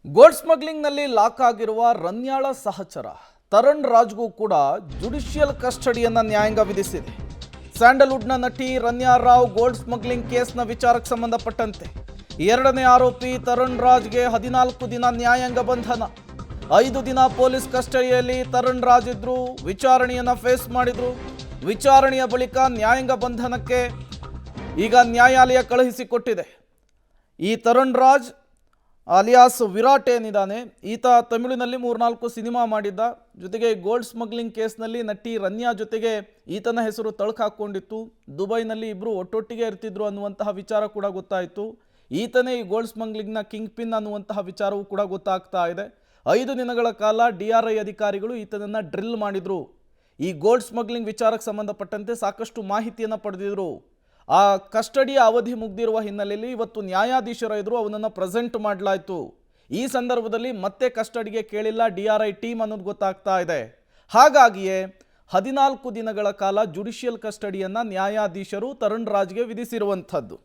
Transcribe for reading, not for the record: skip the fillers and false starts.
Gold ಸ್ಮಗ್ಲಿಂಗ್ನಲ್ಲಿ lock ಆಗಿರುವ ರನ್ಯಾಳ ಸಹಚರ ತರಣ್ ರಾಜ್ಗೂ ಕೂಡ judicial ಕಸ್ಟಡಿಯನ್ನು ನ್ಯಾಯಾಂಗ ವಿಧಿಸಿದೆ. ಸ್ಯಾಂಡಲ್ವುಡ್ನ ನಟಿ ರನ್ಯಾ ರಾವ್ ಗೋಲ್ಡ್ ಸ್ಮಗ್ಲಿಂಗ್ ಕೇಸ್ನ ವಿಚಾರಕ್ಕೆ ಸಂಬಂಧಪಟ್ಟಂತೆ ಎರಡನೇ ಆರೋಪಿ ತರಣ್ ರಾಜ್ಗೆ 14 ದಿನ ನ್ಯಾಯಾಂಗ ಬಂಧನ. 5 ದಿನ ಪೊಲೀಸ್ ಕಸ್ಟಡಿಯಲ್ಲಿ ತರಣ್ ರಾಜ್ ಇದ್ರು, ವಿಚಾರಣೆಯನ್ನು ಫೇಸ್ ಮಾಡಿದ್ರು. ವಿಚಾರಣೆಯ ಬಳಿಕ ನ್ಯಾಯಾಂಗ ಬಂಧನಕ್ಕೆ ಈಗ ನ್ಯಾಯಾಲಯ ಕಳುಹಿಸಿಕೊಟ್ಟಿದೆ. ಈ ತರಣ್ ರಾಜ್ ಅಲಿಯಾಸ್ ವಿರಾಟ್ ಏನಿದ್ದಾನೆ, ಈತ ತಮಿಳಿನಲ್ಲಿ 3-4 ಸಿನಿಮಾ ಮಾಡಿದ್ದ. ಜೊತೆಗೆ ಗೋಲ್ಡ್ ಸ್ಮಗ್ಲಿಂಗ್ ಕೇಸ್ನಲ್ಲಿ ನಟಿ ರನ್ಯಾ ಜೊತೆಗೆ ಈತನ ಹೆಸರು ತಳಕು ಹಾಕ್ಕೊಂಡಿತ್ತು. ದುಬೈನಲ್ಲಿ ಇಬ್ಬರು ಒಟ್ಟೊಟ್ಟಿಗೆ ಇರ್ತಿದ್ರು ಅನ್ನುವಂತಹ ವಿಚಾರ ಕೂಡ ಗೊತ್ತಾಯಿತು. ಈತನೇ ಈ ಗೋಲ್ಡ್ ಸ್ಮಗ್ಲಿಂಗ್ನ ಕಿಂಗ್ ಪಿನ್ ಅನ್ನುವಂತಹ ವಿಚಾರವೂ ಕೂಡ ಗೊತ್ತಾಗ್ತಾ ಇದೆ. 5 ದಿನಗಳ ಕಾಲ DRI ಅಧಿಕಾರಿಗಳು ಈತನನ್ನು ಡ್ರಿಲ್ ಮಾಡಿದ್ರು. ಈ ಗೋಲ್ಡ್ ಸ್ಮಗ್ಲಿಂಗ್ ವಿಚಾರಕ್ಕೆ ಸಂಬಂಧಪಟ್ಟಂತೆ ಸಾಕಷ್ಟು ಮಾಹಿತಿಯನ್ನು ಪಡೆದಿದ್ರು. ಆ ಕಸ್ಟಡಿಯ ಅವಧಿ ಮುಗ್ದಿರುವ ಹಿನ್ನೆಲೆಯಲ್ಲಿ ಇವತ್ತು ನ್ಯಾಯಾಧೀಶರ ಎದುರು ಅವನನ್ನು ಪ್ರೆಸೆಂಟ್ ಮಾಡಲಾಯಿತು. ಈ ಸಂದರ್ಭದಲ್ಲಿ ಮತ್ತೆ ಕಸ್ಟಡಿಗೆ ಕೇಳಿಲ್ಲ DRI ಟೀಮ್ ಅನ್ನೋದು ಗೊತ್ತಾಗ್ತಾ ಇದೆ. ಹಾಗಾಗಿಯೇ 14 ದಿನಗಳ ಕಾಲ ಜುಡಿಷಿಯಲ್ ಕಸ್ಟಡಿಯನ್ನು ನ್ಯಾಯಾಧೀಶರು ತರಣ್ ರಾಜ್ಗೆ ವಿಧಿಸಿರುವಂಥದ್ದು.